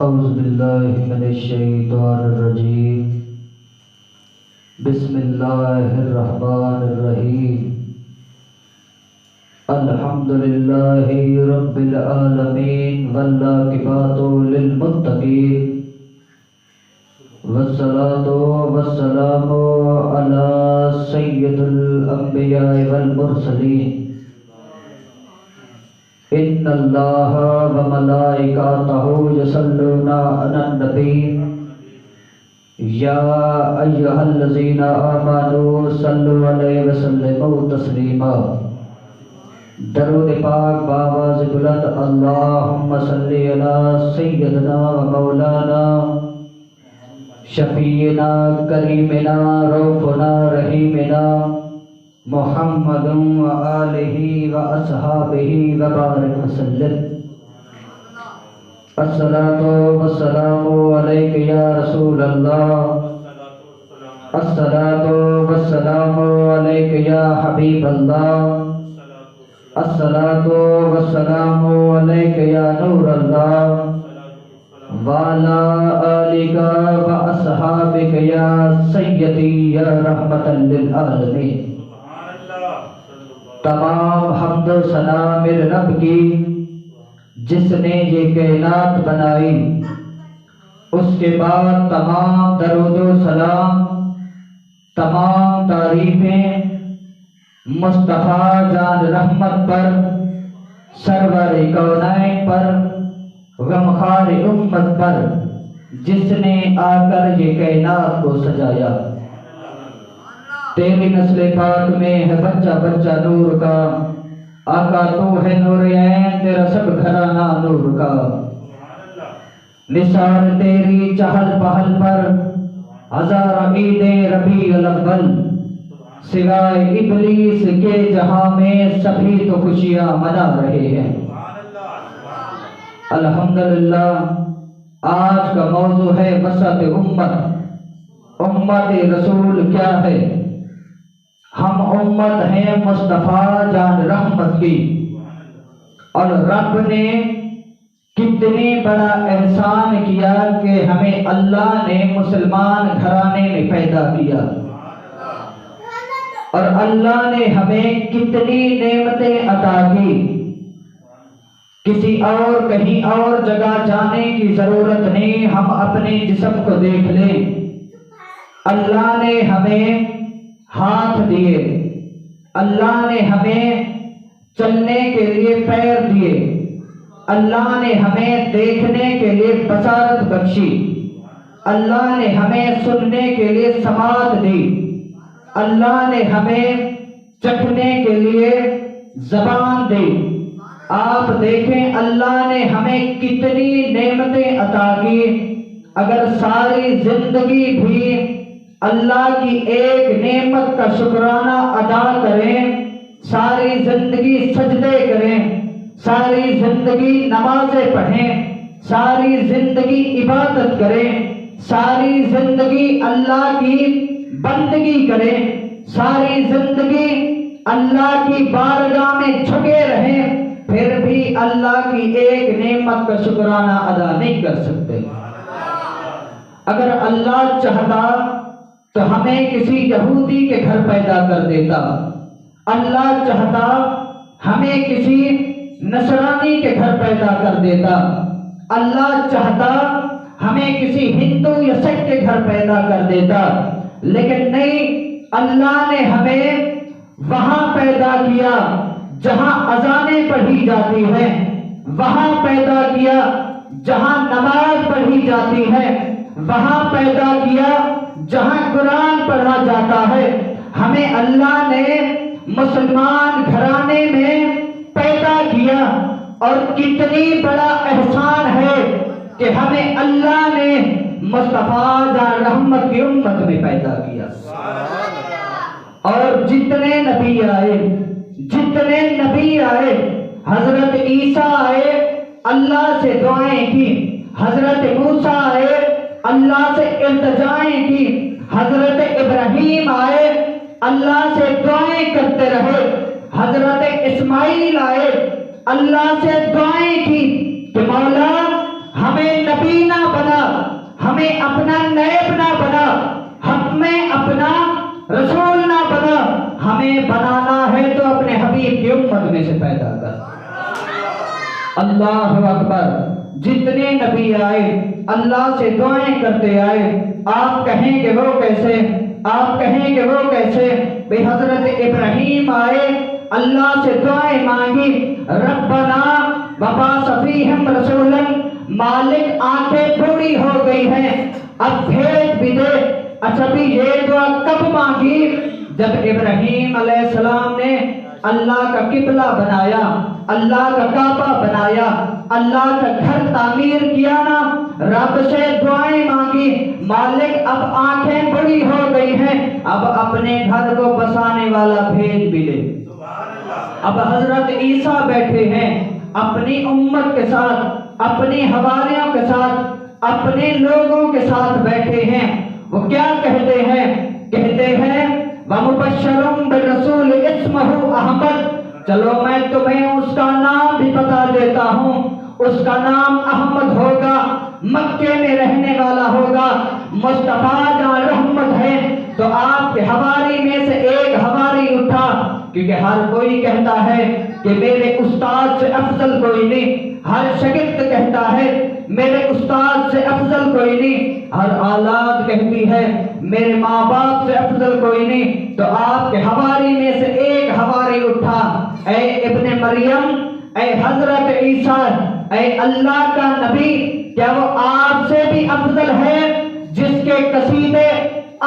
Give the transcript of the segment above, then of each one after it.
أعوذ بالله من الشيطان الرجيم. بسم الله الرحمن الرحيم. الحمد لله رب العالمين والعاقبة للمتقين والصلاة والسلام على سيد الأنبياء والمرسلين. إن الله وملائكته يصلون على النبي يا أيها الذين آمنوا صلوا عليه وسلموا تسليما. درود پاک بآواز بلند اللہم صلی علی سیدنا و مولانا شفیعنا کریمنا روفنا رحیمنا محمد و آلہ و اصحابہ و بارک وسلم. الصلاۃ والسلام علیک یا رسول اللہ. الصلاۃ والسلام علیک یا حبیب اللہ. الصلاۃ والسلام علیک یا نور اللہ وعلی آلک و اصحابک یا سیدی یا رحمت للعالمین. تمام حمد و ثنا میرے رب کی جس نے یہ کائنات بنائی. اس کے بعد تمام درود و سلام، تمام تعریفیں مصطفیٰ جان رحمت پر، سرور کونین پر، غمخوار امت پر، جس نے آ کر یہ کائنات کو سجایا. تیری نسل پاک میں ہے بچہ بچہ نور کا. آقا تو ہے نور عین، تیرا سب گھرانہ نور کا. نثار تیری چہل پہل پر ہزار عید ربیع الاول. سوائے ابلیس کے جہاں میں سبھی تو خوشیاں منا رہے ہیں. الحمدللہ. آج کا موضوع ہے وسط امت. امت رسول کیا ہے؟ ہم امت ہیں مصطفیٰ جان رحمت کی. اور رب نے کتنی بڑا احسان کیا کہ ہمیں اللہ نے مسلمان گھرانے میں پیدا کیا. اور اللہ نے ہمیں کتنی نعمتیں عطا کی. کسی اور کہیں اور جگہ جانے کی ضرورت نہیں. ہم اپنے جسم کو دیکھ لیں. اللہ نے ہمیں ہاتھ دیے، اللہ نے ہمیں چلنے کے لیے پیر دیے، اللہ نے ہمیں دیکھنے کے لیے بصارت بخشی، اللہ نے ہمیں سننے کے لیے سماعت دی، اللہ نے ہمیں چکھنے کے لیے زبان دی. آپ دیکھیں اللہ نے ہمیں کتنی نعمتیں عطا کی. اگر ساری زندگی بھی اللہ کی ایک نعمت کا شکرانہ ادا کریں، ساری زندگی سجدے کریں، ساری زندگی نمازیں پڑھیں، ساری زندگی عبادت کریں، ساری زندگی اللہ کی بندگی کریں، ساری زندگی اللہ کی بارگاہ میں جھکے رہیں، پھر بھی اللہ کی ایک نعمت کا شکرانہ ادا نہیں کر سکتے. اگر اللہ چاہتا تو ہمیں کسی یہودی کے گھر پیدا کر دیتا. اللہ چاہتا ہمیں کسی نصرانی کے گھر پیدا کر دیتا. اللہ چاہتا ہمیں کسی ہندو یا سکھ کے گھر پیدا کر دیتا. لیکن نہیں، اللہ نے ہمیں وہاں پیدا کیا جہاں اذانیں پڑھی جاتی ہیں، وہاں پیدا کیا جہاں نماز پڑھی جاتی ہے، وہاں پیدا کیا جہاں قرآن پڑھا جاتا ہے. ہمیں اللہ نے مسلمان گھرانے میں پیدا کیا. اور کتنی بڑا احسان ہے کہ ہمیں اللہ نے مصطفیٰ جان رحمت کی امت میں پیدا کیا. اور جتنے نبی آئے، حضرت عیسیٰ آئے، اللہ سے دعائیں کی. حضرت موسیٰ آئے، اللہ سے التجائیں کی. حضرت ابراہیم آئے، اللہ سے دعائیں کرتے رہے. حضرت اسماعیل آئے، اللہ سے دعائیں کی کہ مولا ہمیں نبی نہ بنا، ہمیں اپنا نیب نہ بنا، ہمیں اپنا رسول نہ بنا، ہمیں بنانا ہے تو اپنے حبیب کی امت میں سے پیدا کر۔ اللہ اکبر۔ جتنے نبی آئے اللہ سے دعائیں کرتے آئے، آپ کہیں کہ وہ کیسے، آپ کہیں کہ وہ کیسے؟ بھئی حضرت ابراہیم آئے، اللہ سے دعائیں مانگی، ربنا وبعث فیہم رسولا، مالک آنکھیں بوڑھی ہو گئی ہیں اب بھیج بھی دے۔ اچھا بھی یہ دعا کب مانگی؟ جب ابراہیم علیہ السلام نے اللہ کا قبلہ بنایا، اللہ کا کعبہ بنایا، اللہ کا گھر تعمیر کیا نا، رب سے دعائیں مانگی، مالک اب آنکھیں بڑی ہو گئی ہیں، اب اپنے گھر کو بسانے والا بھیج بھی لے۔ اب حضرت عیسیٰ بیٹھے ہیں اپنی امت کے ساتھ، اپنی حواریوں کے ساتھ، اپنے لوگوں کے ساتھ بیٹھے ہیں۔ وہ کیا کہتے ہیں؟ کہتے ہیں وَمُبَشَّرٌ بِرَسُولِ اسْمَهُ احمد، چلو میں تمہیں اس کا نام بھی بتا دیتا ہوں، اس کا نام احمد ہوگا، مکے میں رہنے والا ہوگا، مصطفیٰ جہاں رحمت ہے۔ تو آپ کے حواری میں سے ایک حواری اٹھا، کیونکہ ہر کوئی کہتا ہے کہ میرے استاد سے افضل کوئی نہیں، ہر شاگرد کہتا ہے میرے استاد سے افضل کوئی نہیں، ہر اولاد کہتی ہے میرے ماں باپ سے افضل کوئی نہیں۔ تو آپ کے حواری میں سے ایک حواری اٹھا، اے ابن مریم، اے حضرت عیسیٰ، اے اللہ کا نبی، کیا وہ آپ سے بھی افضل ہے جس کے قصیدے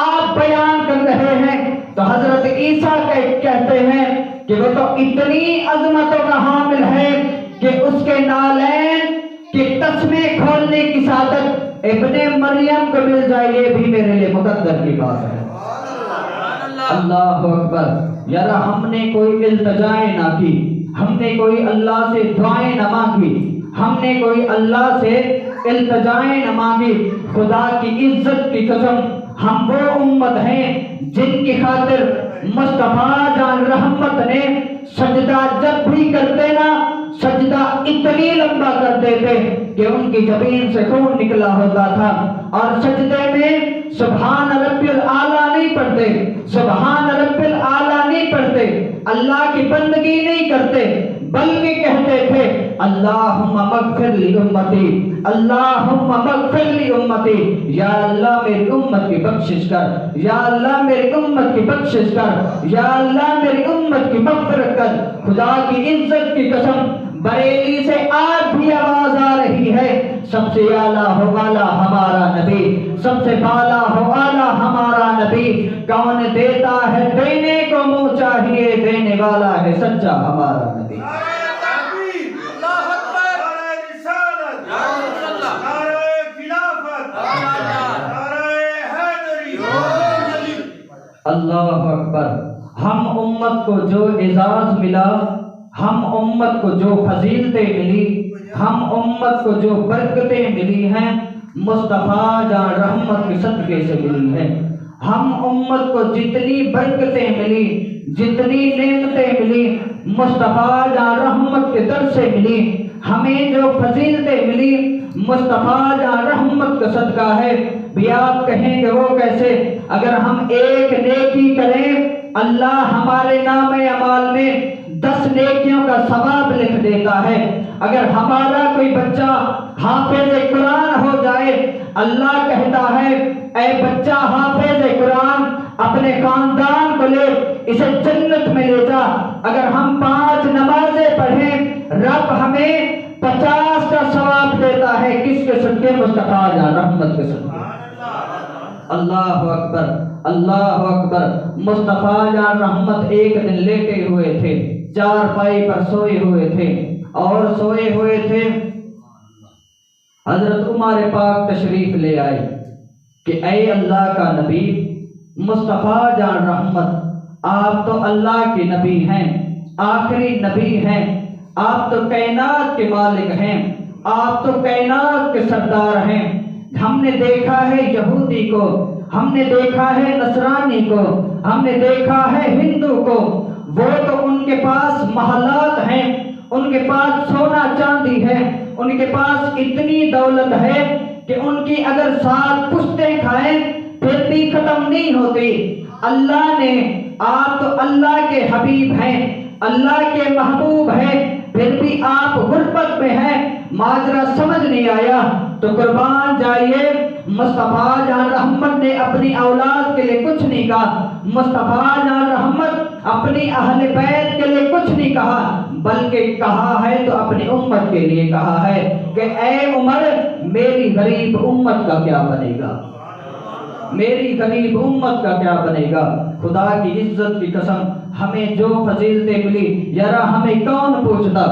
آپ بیان کر رہے ہیں؟ تو حضرت عیسیٰ کہتے ہیں کہ وہ تو اتنی عظمتوں کا حامل ہے کہ اس کے نالین کی تسمے کھولنے کی سعادت ابن مریم کو مل جائے، یہ بھی میرے لیے مقدر کی بات ہے۔ اللہ اکبر۔ یار ہم نے کوئی التجائیں نہ کی، ہم نے کوئی اللہ سے دعائیں نہ مانگی، ہم نے کوئی اللہ سے التجائیں نہ مانگی۔ خدا کی عزت کی قسم ہم وہ امت ہیں جن کی خاطر مصطفیٰ جان رحمت نے سجدہ جب بھی کرتے نا، سجدہ اتنی لمبا کرتے تھے کہ ان کی جبین سے خون نکلا ہوتا تھا، اور سجدے میں سبحان رب الاعلیٰ نہیں پڑھتے، سبحان رب الاعلیٰ نہیں پڑھتے، اللہ کی بندگی نہیں کرتے، بلکہ کہتے تھے اللہم مغفر لی امتی، اللہم مغفر لی امتی، یا اللہ میری امت کی بخشش کر، یا اللہ میری امت کی بخشش کر، یا اللہ میری امت کی مغفرت کر۔ خدا کی عزت کی قسم بریلی سے آج بھی آواز آ رہی ہے، سب سے اعلیٰ ہو والا ہمارا نبی، سب سے بالا ہو اعلیٰ ہمارا نبی، کون دیتا ہے دینے کو منہ چاہیے، دینے والا ہے سچا ہمارا نبی۔ اللہ اکبر۔ ہم امت کو جو اعزاز ملا، ہم امت کو جو فضیلتیں ملی، ہم امت کو جو برکتیں ملی ہیں، مصطفیٰ جان رحمت کے صدقے سے ملی ہیں۔ ہم امت کو جتنی برکتیں ملی، جتنی نعمتیں ملی، مصطفیٰ جان رحمت کے در سے ملی۔ ہمیں جو فضیلتیں ملی مصطفیٰ جان رحمت کا صدقہ ہے۔ بھی آپ کہیں کہ وہ کیسے؟ اگر ہم ایک نیکی کریں اللہ ہمارے نام اعمال میں 10 نیکیوں کا ثواب لکھ دیتا ہے۔ اگر ہمارا کوئی بچہ حافظ قرآن ہو جائے، اللہ کہتا ہے اے بچہ حافظ قرآن اپنے خاندان کو لے، اسے جنت میں لے جا۔ اگر ہم 5 نمازیں پڑھیں رب ہمیں 50 کا ثواب دیتا ہے۔ کس کے صدقے؟ مصطفیٰ جان رحمت کے صدقے۔ اللہ اکبر، اللہ اکبر۔ مصطفیٰ جان رحمت ایک دن لیٹے ہوئے تھے، چارپائی پر سوئے ہوئے تھے، اور سوئے ہوئے تھے حضرت عمر پاک تشریف لے آئے کہ اے اللہ کا نبی مصطفیٰ جان رحمت، آپ تو اللہ کے نبی ہیں، آخری نبی ہیں، آپ تو کائنات کے مالک ہیں، آپ تو کائنات کے سردار ہیں۔ ہم نے دیکھا ہے یہودی کو، ہم نے دیکھا ہے نصرانی کو، ہم نے دیکھا ہے ہندو کو، وہ تو ان کے پاس محلات ہیں، ان کے پاس سونا چاندی ہے، ان کے پاس اتنی دولت ہے کہ ان کی اگر 7 پشتیں کھائیں پھر بھی ختم نہیں ہوتی۔ اللہ نے، آپ تو اللہ کے حبیب ہیں، اللہ کے محبوب ہیں، پھر بھی آپ غربت میں ہیں، ماجرا سمجھ نہیں آیا تو قربان جائیے، مصطفیٰ جان رحمت نے اپنی اولاد کے لیے کچھ نہیں کہا، مصطفیٰ جان رحمت اپنی اہل بیت کے لیے کچھ نہیں کہا، بلکہ کہا ہے تو اپنی امت کے لیے کہا ہے کہ اے عمر، میری غریب امت کا کیا بنے گا، میری غریب امت کا کیا بنے گا۔ خدا کی عزت کی قسم، ہمیں جو فضیلتیں ملی، یارا ہمیں کون پوچھتا،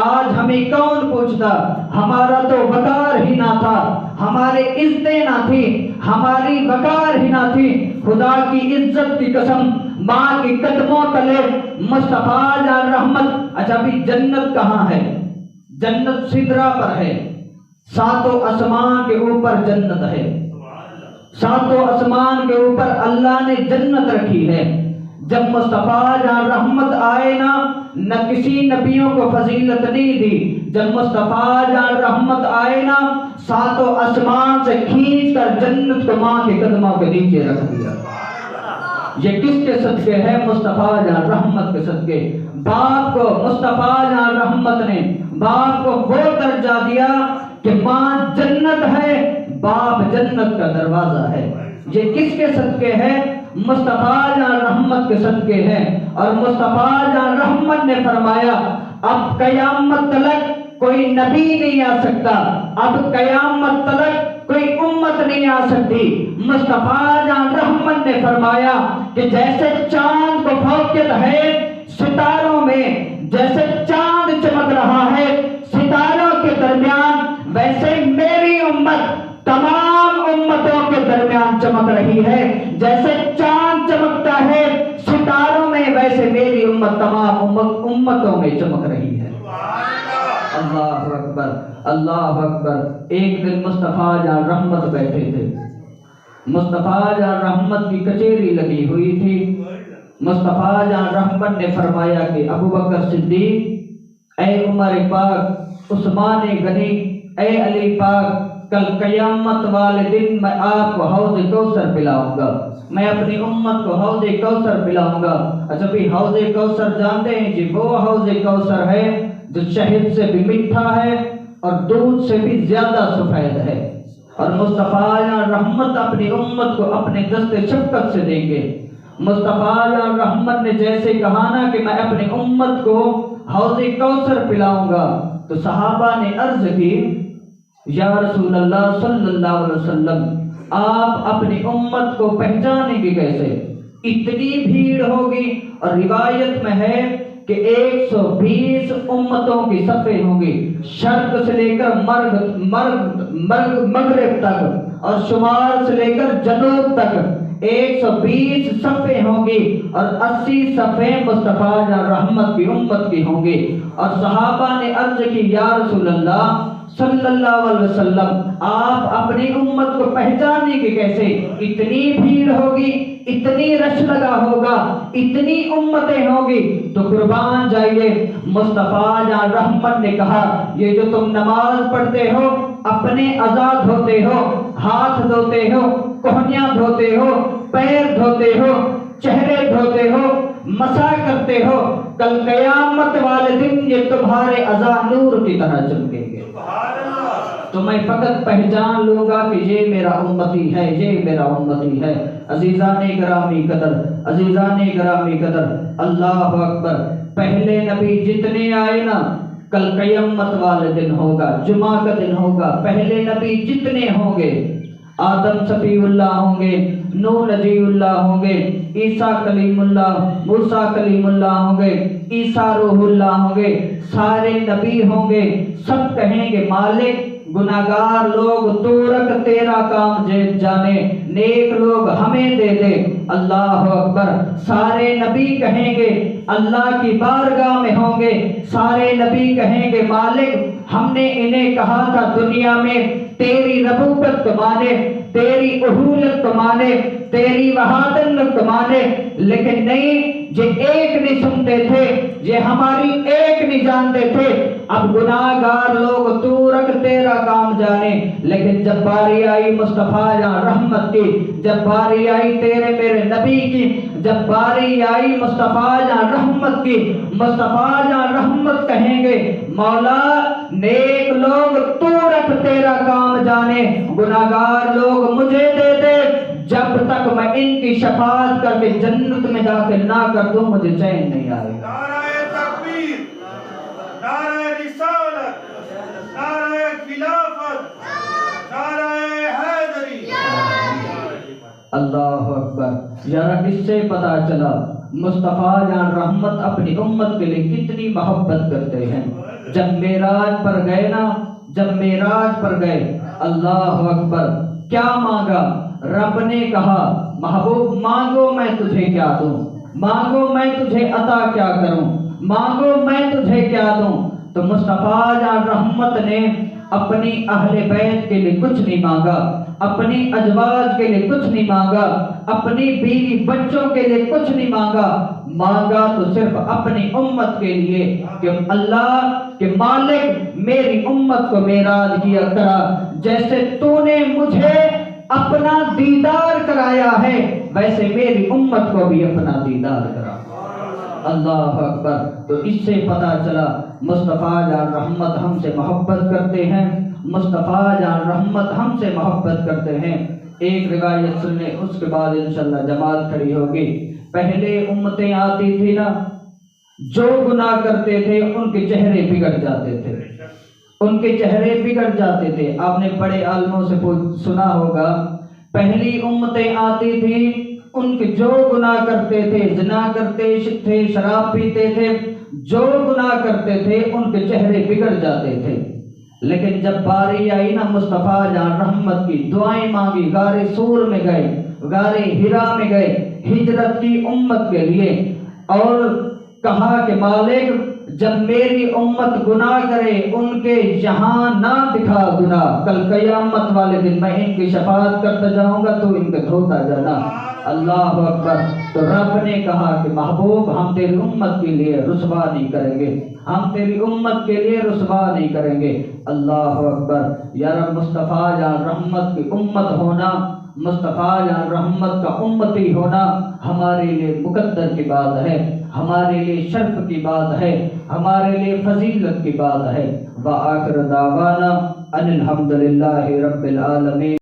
آج ہمیں کون پوچھتا، ہمارا تو وقار ہی نہ تھا، ہمارے عزتیں نہ تھی، ہماری وقار ہی نہ تھی۔ خدا کی عزت کی قسم، ماں کی قدموں تلے مصطفیٰ جان رحمت۔ اچھا بھی جنت کہاں ہے؟ جنت سدرا پر ہے، 7 آسمان کے اوپر جنت ہے، 7 آسمان کے اوپر اللہ نے جنت رکھی ہے۔ جب مصطفیٰ جان رحمت آئے نہ کسی نبیوں کو فضیلت نہیں دی، جب مصطفیٰ جان رحمت آئے 7 آسمان سے کھینچ کر جنت کو ماں کے قدموں کے نیچے رکھ دیا۔ یہ کس کے صدقے ہے؟ مصطفیٰ جان رحمت کے صدقے۔ باپ کو مصطفیٰ جان رحمت نے باپ کو وہ درجہ دیا کہ ماں جنت ہے، باپ جنت کا دروازہ ہے۔ یہ کس کے صدقے ہے؟ مصطفیٰ جان رحمت کے صدقے ہے۔ اور مصطفیٰ جان رحمت نے فرمایا اب قیامت تلک کوئی نبی نہیں آ سکتا، اب قیامت تلک کوئی امت نہیں آ سکتی۔ مصطفیٰ جان رحمت نے فرمایا کہ جیسے چاند کو فوقیت ہے ستاروں میں، جیسے چاند چمک رہا ہے ستاروں کے درمیان، ویسے میری امت تمام امتوں کے درمیان چمک رہی ہے۔ جیسے چاند چمکتا ہے ستاروں میں، ویسے میری امت تمام امتوں میں چمک رہی ہے۔ اللہ اکبر، اللہ اکبر۔ ایک دن مصطفیٰ جان رحمت بیٹھے تھے، مصطفیٰ جان رحمت کی کچہری لگی ہوئی تھی۔ مصطفیٰ جان رحمت نے فرمایا کہ ابو بکر صدیق، اے عمر پاک، عثمان غنی، اے علی پاک، کل قیامت والے دن میں آپ کو حوض کوثر پلاؤں گا، میں اپنی امت کو حوض کوثر پلاؤں گا۔ اچھا بھی حوض کوثر جانتے ہیں جی؟ وہ حوض کوثر ہے جو شہد سے بھی میٹھا ہے اور دودھ سے بھی زیادہ سفید ہے۔ اور مصطفیٰ جان رحمت اپنی امت کو اپنے دست شفقت سے دیں گے۔ مصطفیٰ جان رحمت نے جیسے کہا نا کہ میں اپنی امت کو حوض کوثر پلاؤں گا، تو صحابہ نے عرض کی یا رسول اللہ صلی اللہ علیہ وسلم، آپ اپنی امت کو پہچانیں گے کیسے؟ اتنی بھیڑ ہوگی، اور روایت میں ہے کہ 120 امتوں کی صفیں ہوں گی، شرق سے لے کر مغرب تک اور شمال سے لے کر جنوب تک 120 صفیں ہوں گی، اور 80 صفیں مصطفیٰ جان رحمت کی امت کی ہوں گی۔ اور صحابہ نے عرض کی یا رسول اللہ صلی اللہ علیہ وسلم، آپ اپنی امت کو پہچانیں گے کیسے؟ اتنی بھیڑ ہوگی، اتنی رش لگا ہوگا، اتنی امتیں ہوگی۔ تو قربان جائیے، مصطفیٰ جان رحمت نے کہا یہ جو تم نماز پڑھتے ہو، اپنے اعضاء دھوتے ہو، ہاتھ دھوتے ہو، کوہنیاں دھوتے ہو، پیر دھوتے ہو، چہرے دھوتے ہو، مسح کرتے ہو، کل قیامت والے دن یہ تمہارے اعضاء نور کی طرح چمکیں گے۔ تو میں فقط پہچان لوں گا کہ یہ میرا امتی ہے، یہ میرا امتی ہے۔ عزیزان گرامی قدر، عزیزان گرامی قدر، اللہ اکبر۔ پہلے نبی جتنے آئے نا، کل قیامت والے دن ہوگا، جمعہ کا دن ہوگا، پہلے نبی جتنے ہوں گے، آدم صفی اللہ ہوں گے، نوح نجی اللہ ہوں گے، عیسیٰ کلیم اللہ، موسیٰ کلیم اللہ ہوں گے، عیسیٰ روح اللہ ہوں گے، سارے نبی ہوں گے۔ سب کہیں گے مالک گناہگار لوگ تو رکھ تیرا کام جانے، نیک لوگ ہمیں دے دے۔ اللہ اکبر۔ سارے نبی کہیں گے اللہ کی بارگاہ میں ہوں گے، سارے نبی کہیں گے مالک ہم نے انہیں کہا تھا دنیا میں تیری ربوبت کو مانے، تیری اہولت کو مانے، تیری وحدانیت کو مانے، لیکن نہیں، یہ ایک نہیں سنتے تھے، یہ ہماری ایک نہیں جانتے تھے۔ اب گناہگار لوگ تو رکھ تیرا کام جانے، لیکن جب باری آئی مصطفیٰ جان رحمت کی، جب باری آئی تیرے میرے نبی کی، جب باری آئی مصطفیٰ جان رحمت کی، مصطفیٰ جان رحمت کہیں گے مولا نیک لوگ تو رکھ تیرا کام جانے، گناہگار لوگ مجھے دے دے، جب تک میں ان کی شفاعت کر کے جنت میں داخل نہ کر دوں مجھے چین نہیں آئے گا۔ نعرہ تکبیر، نعرہ رسالت، نعرہ خلافت، نعرہ حیدری۔ اللہ اکبر۔ ذرا اس سے پتا چلا مصطفیٰ جان رحمت اپنی امت کے لیے کتنی محبت کرتے ہیں۔ جب معراج پر گئے نا، جب معراج پر گئے، اللہ اکبر، کیا مانگا؟ رب نے کہا محبوب مانگو میں تجھے کیا دوں، مانگو میں تجھے عطا کیا کروں، مانگو میں تجھے کیا دوں۔ تو مصطفیٰ جان رحمت نے اپنی اہل بیت کے لیے کچھ نہیں مانگا، اپنی ازواج کے لیے کچھ نہیں مانگا، اپنی بیوی بچوں کے لیے کچھ نہیں مانگا، مانگا تو صرف اپنی امت کے لیے کہ اللہ کہ مالک میری امت کو معراج کیا کرا، جیسے تو نے مجھے اپنا دیدار کرایا ہے ویسے میری امت کو بھی اپنا دیدار کرا۔ اللہ اکبر۔ تو اس سے پتا چلا مصطفیٰ جان رحمت ہم سے محبت کرتے ہیں، مصطفیٰ جان رحمت ہم سے محبت کرتے ہیں۔ ایک روایت سننے، اس کے بعد انشاءاللہ جماعت کھڑی ہوگی۔ پہلے امتیں آتی تھی نا، جو گناہ کرتے تھے ان کے چہرے بگڑ جاتے تھے، ان کے چہرے بگڑ جاتے تھے۔ آپ نے بڑے عالموں سے سنا ہوگا، پہلی امتیں آتی تھی، ان کے جو گناہ کرتے تھے، زنا کرتے تھے، شراب پیتے تھے، جو گناہ کرتے تھے ان کے چہرے بگڑ جاتے تھے۔ لیکن جب باری آئی نا مصطفیٰ جان رحمت کی، دعائیں مانگی، غار سور میں گئے، غار ہرا میں گئے ہجرت کی امت کے لیے، اور کہا کہ مالک جب میری امت گناہ کرے ان کے یہاں نہ دکھا گناہ، کل قیامت والے دن میں ان کی شفاعت کرتا جاؤں گا تو ان کے دھوتا جانا۔ اللہ اکبر۔ تو رب نے کہا کہ محبوب ہم تیری امت کے لیے رسوا نہیں کریں گے، ہم تیری امت کے لیے رسوا نہیں کریں گے۔ اللہ اکبر۔ یا رب مصطفیٰ جان رحمت کی امت ہونا، مصطفیٰ جان رحمت کا امتی ہونا ہمارے لیے مقدر کی بات ہے، ہمارے لیے شرف کی بات ہے، ہمارے لیے فضیلت کی بات ہے۔ وآخر دعوانا ان الحمدللہ رب العالمین۔